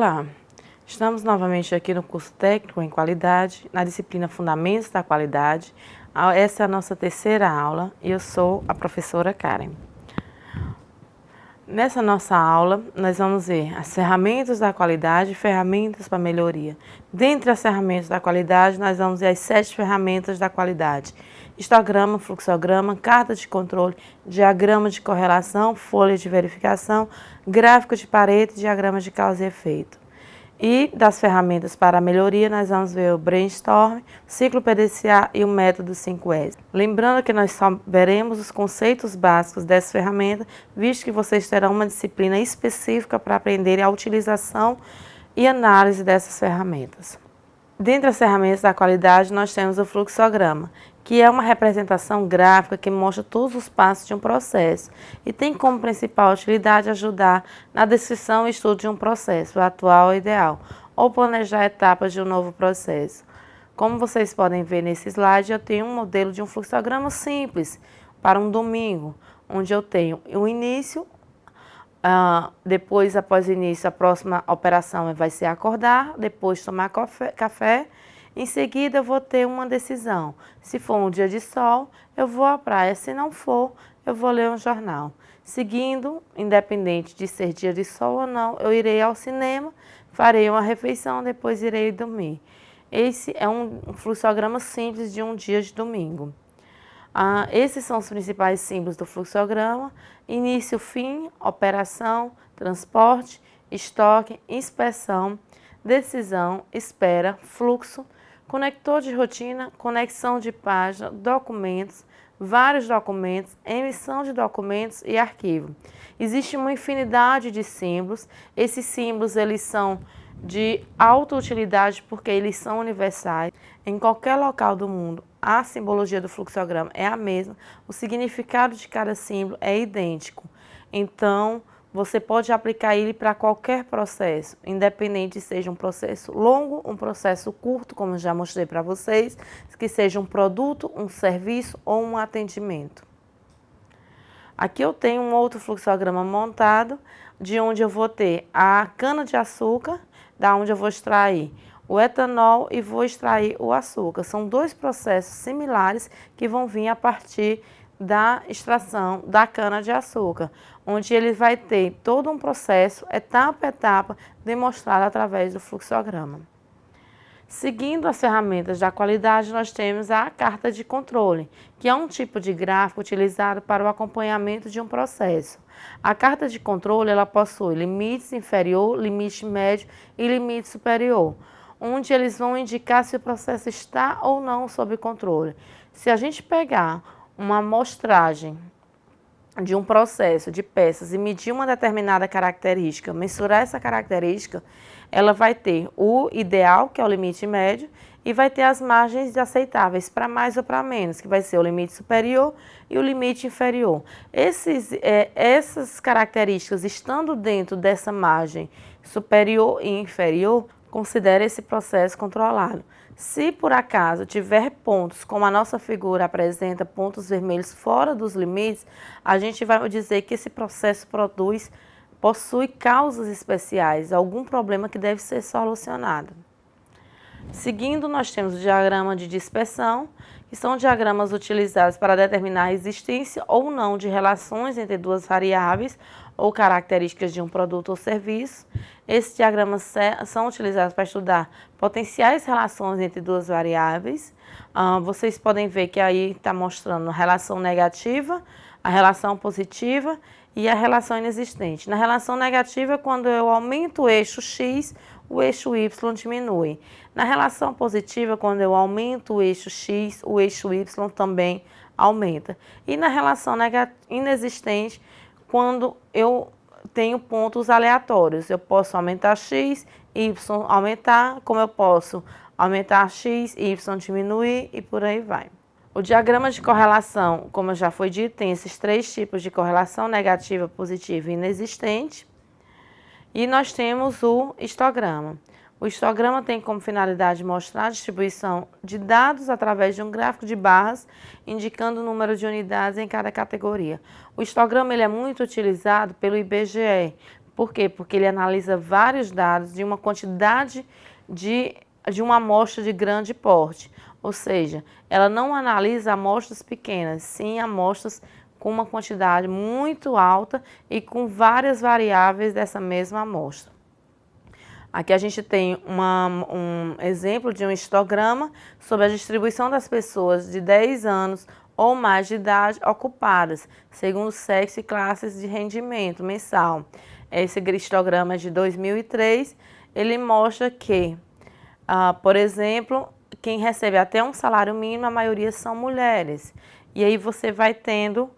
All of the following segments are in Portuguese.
Olá, estamos novamente aqui no curso técnico em qualidade, na disciplina Fundamentos da Qualidade. Essa é a nossa terceira aula e eu sou a professora Karen. Nessa nossa aula, nós vamos ver as ferramentas da qualidade e ferramentas para melhoria. Dentre as ferramentas da qualidade, nós vamos ver as 7 ferramentas da qualidade: histograma, fluxograma, carta de controle, diagrama de correlação, folha de verificação, gráfico de Pareto e diagrama de causa e efeito. E das ferramentas para a melhoria, nós vamos ver o brainstorm, ciclo PDCA e o método 5S. Lembrando que nós só veremos os conceitos básicos dessa ferramenta, visto que vocês terão uma disciplina específica para aprenderem a utilização e análise dessas ferramentas. Dentre as ferramentas da qualidade, nós temos o fluxograma, que é uma representação gráfica que mostra todos os passos de um processo e tem como principal utilidade ajudar na descrição e estudo de um processo, atual ou ideal, ou planejar etapas de um novo processo. Como vocês podem ver nesse slide, eu tenho um modelo de um fluxograma simples para um domingo, onde eu tenho o início. Depois, após o início, a próxima operação vai ser acordar, depois tomar café. Em seguida, eu vou ter uma decisão. Se for um dia de sol, eu vou à praia. Se não for, eu vou ler um jornal. Seguindo, independente de ser dia de sol ou não, eu irei ao cinema, farei uma refeição, depois irei dormir. Esse é um fluxograma simples de um dia de domingo. Esses são os principais símbolos do fluxograma: início, fim, operação, transporte, estoque, inspeção, decisão, espera, fluxo, conector de rotina, conexão de página, documentos, vários documentos, emissão de documentos e arquivo. Existe uma infinidade de símbolos. Esses símbolos eles são de alta utilidade porque eles são universais. Em qualquer local do mundo, a simbologia do fluxograma é a mesma, o significado de cada símbolo é idêntico. Então, você pode aplicar ele para qualquer processo, independente se seja um processo longo, um processo curto, como já mostrei para vocês, que seja um produto, um serviço ou um atendimento. Aqui eu tenho um outro fluxograma montado, de onde eu vou ter a cana-de-açúcar, da onde eu vou extrair o etanol e vou extrair o açúcar. São dois processos similares que vão vir a partir da extração da cana-de-açúcar, onde ele vai ter todo um processo, etapa a etapa, demonstrado através do fluxograma. Seguindo as ferramentas da qualidade, nós temos a carta de controle, que é um tipo de gráfico utilizado para o acompanhamento de um processo. A carta de controle ela possui limites inferior, limite médio e limite superior, onde eles vão indicar se o processo está ou não sob controle. Se a gente pegar uma amostragem de um processo de peças e medir uma determinada característica, mensurar essa característica, ela vai ter o ideal, que é o limite médio, e vai ter as margens aceitáveis para mais ou para menos, que vai ser o limite superior e o limite inferior. Essas características estando dentro dessa margem superior e inferior, considere esse processo controlado. Se por acaso tiver pontos, como a nossa figura apresenta pontos vermelhos fora dos limites, a gente vai dizer que esse processo possui causas especiais, algum problema que deve ser solucionado. Seguindo, nós temos o diagrama de dispersão, que são diagramas utilizados para determinar a existência ou não de relações entre duas variáveis ou características de um produto ou serviço. Esses diagramas são utilizados para estudar potenciais relações entre duas variáveis. Vocês podem ver que aí está mostrando a relação negativa, a relação positiva e a relação inexistente. Na relação negativa, quando eu aumento o eixo X, o eixo Y diminui. Na relação positiva, quando eu aumento o eixo X, o eixo Y também aumenta. E na relação inexistente, quando eu tenho pontos aleatórios, eu posso aumentar X, Y aumentar, como eu posso aumentar X, Y diminuir e por aí vai. O diagrama de correlação, como já foi dito, tem esses 3 tipos de correlação: negativa, positiva e inexistente. E nós temos o histograma. O histograma tem como finalidade mostrar a distribuição de dados através de um gráfico de barras, indicando o número de unidades em cada categoria. O histograma ele é muito utilizado pelo IBGE, Por quê? Porque ele analisa vários dados de uma quantidade de uma amostra de grande porte. Ou seja, ela não analisa amostras pequenas, sim amostras com uma quantidade muito alta e com várias variáveis dessa mesma amostra. Aqui a gente tem um exemplo de um histograma sobre a distribuição das pessoas de 10 anos ou mais de idade ocupadas, segundo sexo e classes de rendimento mensal. Esse histograma é de 2003, ele mostra que, por exemplo, quem recebe até um salário mínimo, a maioria são mulheres. E aí você vai tendo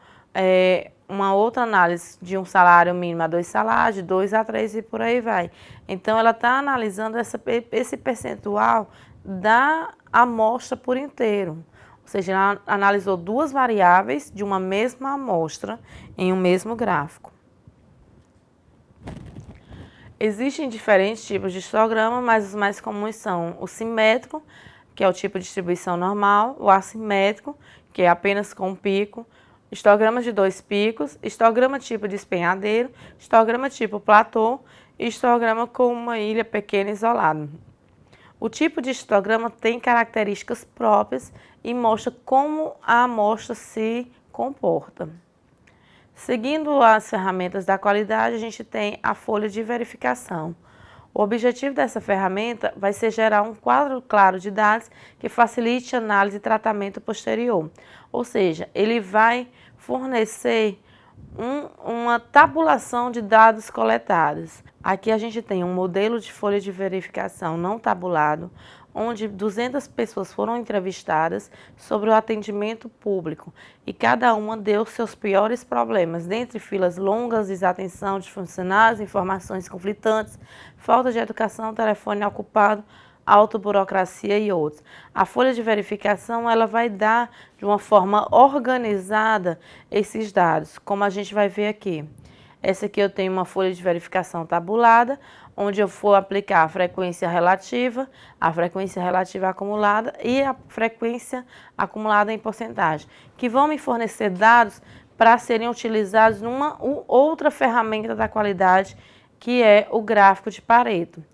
uma outra análise de um salário mínimo a 2 salários, de 2 a 3 e por aí vai. Então, ela está analisando esse percentual da amostra por inteiro. Ou seja, ela analisou duas variáveis de uma mesma amostra em um mesmo gráfico. Existem diferentes tipos de histograma, mas os mais comuns são o simétrico, que é o tipo de distribuição normal, o assimétrico, que é apenas com um pico, histograma de 2 picos, histograma tipo de despenhadeiro, histograma tipo platô e histograma com uma ilha pequena isolada. O tipo de histograma tem características próprias e mostra como a amostra se comporta. Seguindo as ferramentas da qualidade, a gente tem a folha de verificação. O objetivo dessa ferramenta vai ser gerar um quadro claro de dados que facilite análise e tratamento posterior. Ou seja, ele vai fornecer uma tabulação de dados coletados. Aqui a gente tem um modelo de folha de verificação não tabulado, onde 200 pessoas foram entrevistadas sobre o atendimento público e cada uma deu seus piores problemas, dentre filas longas, desatenção de funcionários, informações conflitantes, falta de educação, telefone ocupado, autoburocracia e outros. A folha de verificação ela vai dar de uma forma organizada esses dados, como a gente vai ver aqui. Essa aqui eu tenho uma folha de verificação tabulada, onde eu vou aplicar a frequência relativa acumulada e a frequência acumulada em porcentagem, que vão me fornecer dados para serem utilizados numa outra ferramenta da qualidade, que é o gráfico de Pareto.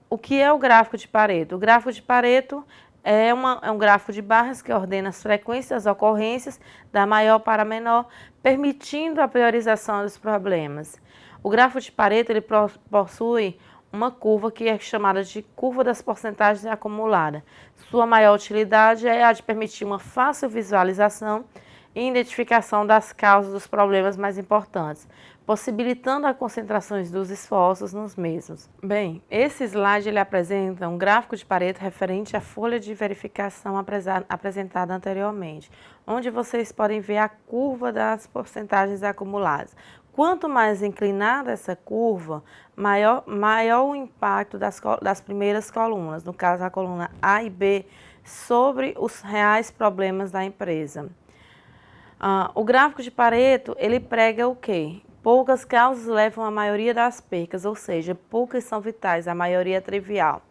O que é o gráfico de Pareto? O gráfico de Pareto é um gráfico de barras que ordena as frequências das ocorrências da maior para a menor, permitindo a priorização dos problemas. O gráfico de Pareto ele possui uma curva que é chamada de curva das porcentagens acumuladas. Sua maior utilidade é a de permitir uma fácil visualização e identificação das causas dos problemas mais importantes, possibilitando a concentração dos esforços nos mesmos. Bem, esse slide ele apresenta um gráfico de Pareto referente à folha de verificação apresentada anteriormente, onde vocês podem ver a curva das porcentagens acumuladas. Quanto mais inclinada essa curva, maior o impacto das primeiras colunas, no caso a coluna A e B, sobre os reais problemas da empresa. O gráfico de Pareto, ele prega o quê? Poucas causas levam a maioria das percas, ou seja, poucas são vitais, a maioria é trivial.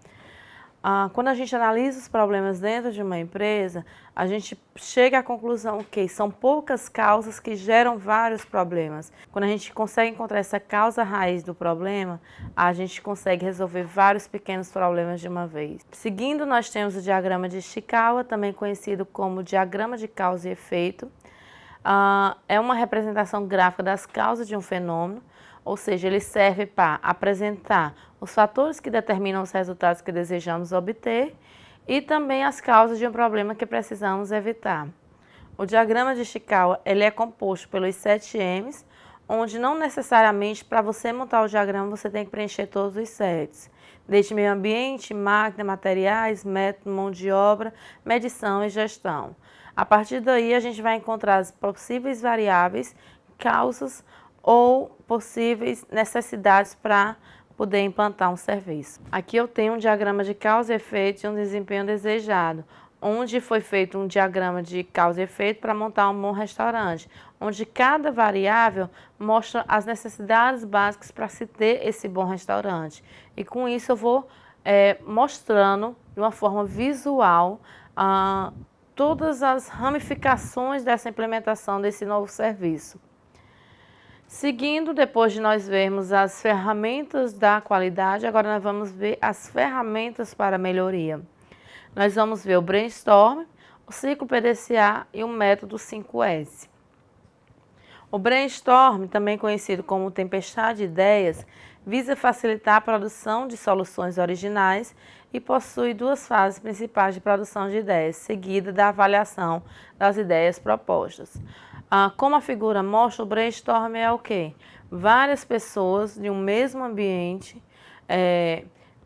Quando a gente analisa os problemas dentro de uma empresa, a gente chega à conclusão que são poucas causas que geram vários problemas. Quando a gente consegue encontrar essa causa raiz do problema, a gente consegue resolver vários pequenos problemas de uma vez. Seguindo, nós temos o diagrama de Ishikawa, também conhecido como diagrama de causa e efeito. É uma representação gráfica das causas de um fenômeno, ou seja, ele serve para apresentar os fatores que determinam os resultados que desejamos obter e também as causas de um problema que precisamos evitar. O diagrama de Ishikawa ele é composto pelos 7 M's, onde não necessariamente para você montar o diagrama você tem que preencher todos os 7. Desde meio ambiente, máquina, materiais, método, mão de obra, medição e gestão. A partir daí a gente vai encontrar as possíveis variáveis, causas ou possíveis necessidades para poder implantar um serviço. Aqui eu tenho um diagrama de causa e efeito e um desempenho desejado, onde foi feito um diagrama de causa e efeito para montar um bom restaurante, onde cada variável mostra as necessidades básicas para se ter esse bom restaurante. E com isso eu vou mostrando de uma forma visual todas as ramificações dessa implementação desse novo serviço. Seguindo, depois de nós vermos as ferramentas da qualidade, agora nós vamos ver as ferramentas para melhoria. Nós vamos ver o brainstorm, o ciclo PDCA e o método 5S. O brainstorm, também conhecido como tempestade de ideias, visa facilitar a produção de soluções originais e possui duas fases principais de produção de ideias, seguida da avaliação das ideias propostas. Como a figura mostra, o brainstorm é o quê? Várias pessoas de um mesmo ambiente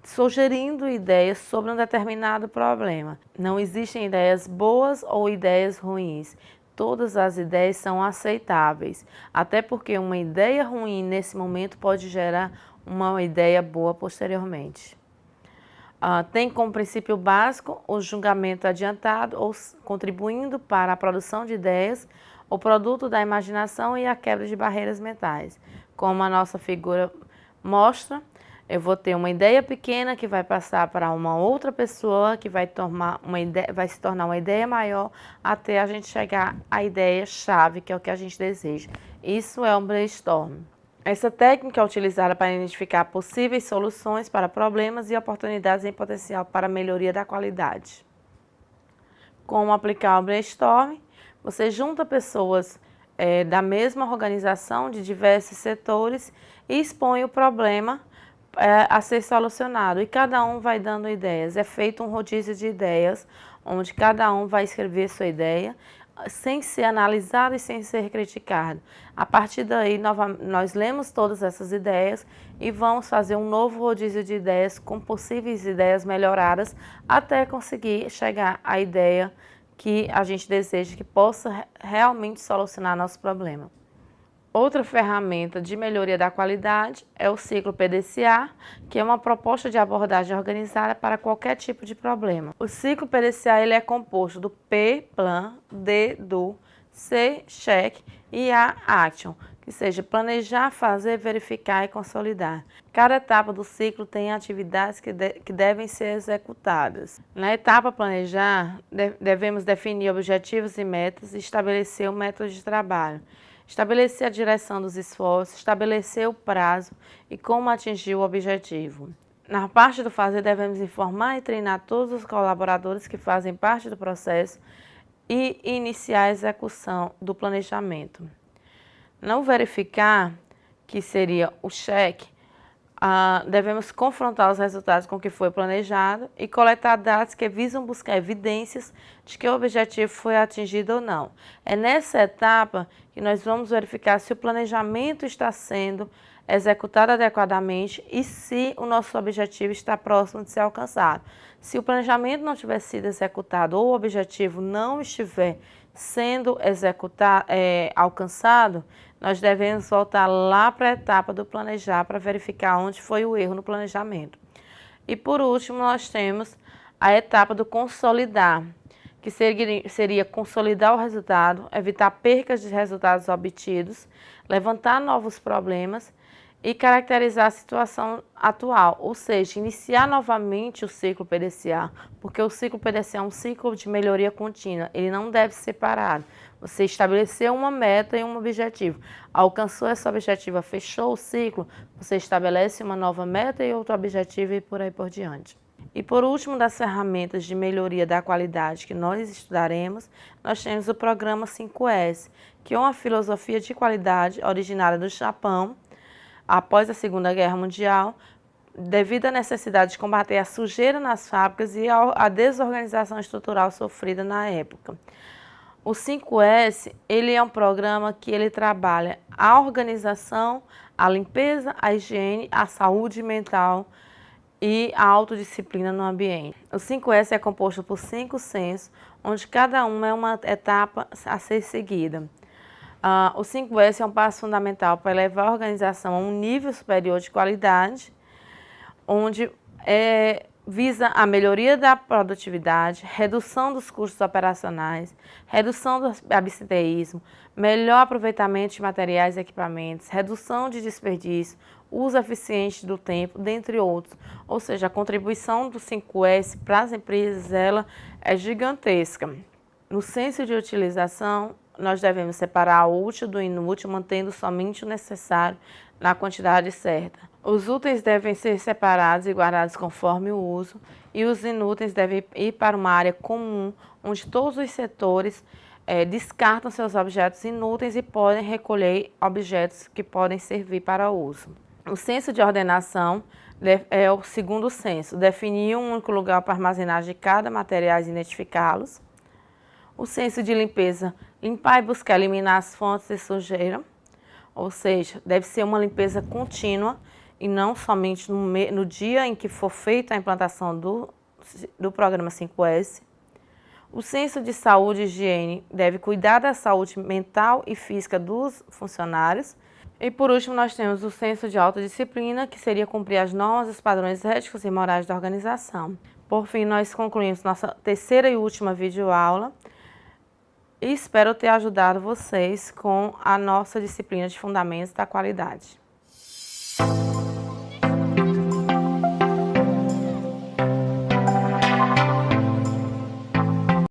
sugerindo ideias sobre um determinado problema. Não existem ideias boas ou ideias ruins. Todas as ideias são aceitáveis, até porque uma ideia ruim nesse momento pode gerar uma ideia boa posteriormente. Tem como princípio básico o julgamento adiantado, ou contribuindo para a produção de ideias, o produto da imaginação e a quebra de barreiras mentais. Como a nossa figura mostra, eu vou ter uma ideia pequena que vai passar para uma outra pessoa, que vai se tornar uma ideia maior, até a gente chegar à ideia-chave, que é o que a gente deseja. Isso é um brainstorm. Essa técnica é utilizada para identificar possíveis soluções para problemas e oportunidades em potencial para a melhoria da qualidade. Como aplicar o brainstorm? Você junta pessoas da mesma organização, de diversos setores, e expõe o problema a ser solucionado, e cada um vai dando ideias. É feito um rodízio de ideias, onde cada um vai escrever sua ideia, sem ser analisado e sem ser criticado. A partir daí, nós lemos todas essas ideias e vamos fazer um novo rodízio de ideias com possíveis ideias melhoradas, até conseguir chegar à ideia que a gente deseja que possa realmente solucionar nosso problema. Outra ferramenta de melhoria da qualidade é o ciclo PDCA, que é uma proposta de abordagem organizada para qualquer tipo de problema. O ciclo PDCA ele é composto do P, Plan, D, Do, C, Check e A, Action, que seja planejar, fazer, verificar e consolidar. Cada etapa do ciclo tem atividades que devem ser executadas. Na etapa planejar, devemos definir objetivos e metas e estabelecer o método de trabalho. Estabelecer a direção dos esforços, estabelecer o prazo e como atingir o objetivo. Na parte do fazer, devemos informar e treinar todos os colaboradores que fazem parte do processo e iniciar a execução do planejamento. No verificar, que seria o cheque, devemos confrontar os resultados com o que foi planejado e coletar dados que visam buscar evidências de que o objetivo foi atingido ou não. É nessa etapa que nós vamos verificar se o planejamento está sendo executado adequadamente e se o nosso objetivo está próximo de ser alcançado. Se o planejamento não tiver sido executado ou o objetivo não estiver sendo alcançado, nós devemos voltar lá para a etapa do planejar para verificar onde foi o erro no planejamento. E por último, nós temos a etapa do consolidar, que seria consolidar o resultado, evitar percas de resultados obtidos, levantar novos problemas e caracterizar a situação atual, ou seja, iniciar novamente o ciclo PDCA, porque o ciclo PDCA é um ciclo de melhoria contínua, ele não deve ser parado. Você estabeleceu uma meta e um objetivo, alcançou essa objetiva, fechou o ciclo, você estabelece uma nova meta e outro objetivo e por aí por diante. E por último, das ferramentas de melhoria da qualidade que nós estudaremos, nós temos o programa 5S, que é uma filosofia de qualidade originária do Japão, após a Segunda Guerra Mundial, devido à necessidade de combater a sujeira nas fábricas e a desorganização estrutural sofrida na época. O 5S, ele é um programa que ele trabalha a organização, a limpeza, a higiene, a saúde mental e a autodisciplina no ambiente. O 5S é composto por 5 sensos, onde cada uma é uma etapa a ser seguida. O 5S é um passo fundamental para elevar a organização a um nível superior de qualidade, onde visa a melhoria da produtividade, redução dos custos operacionais, redução do absenteísmo, melhor aproveitamento de materiais e equipamentos, redução de desperdício, uso eficiente do tempo, dentre outros. Ou seja, a contribuição do 5S para as empresas ela é gigantesca. No senso de utilização, nós devemos separar o útil do inútil, mantendo somente o necessário na quantidade certa. Os úteis devem ser separados e guardados conforme o uso, e os inúteis devem ir para uma área comum, onde todos os setores descartam seus objetos inúteis e podem recolher objetos que podem servir para uso. O senso de ordenação é o segundo senso, definir um único lugar para armazenagem de cada material e identificá-los. O senso de limpeza, limpar e buscar eliminar as fontes de sujeira, ou seja, deve ser uma limpeza contínua e não somente no dia em que for feita a implantação do programa 5S. O senso de saúde e higiene deve cuidar da saúde mental e física dos funcionários. E por último, nós temos o senso de autodisciplina, que seria cumprir as normas e os padrões éticos e morais da organização. Por fim, nós concluímos nossa terceira e última videoaula e espero ter ajudado vocês com a nossa disciplina de Fundamentos da Qualidade.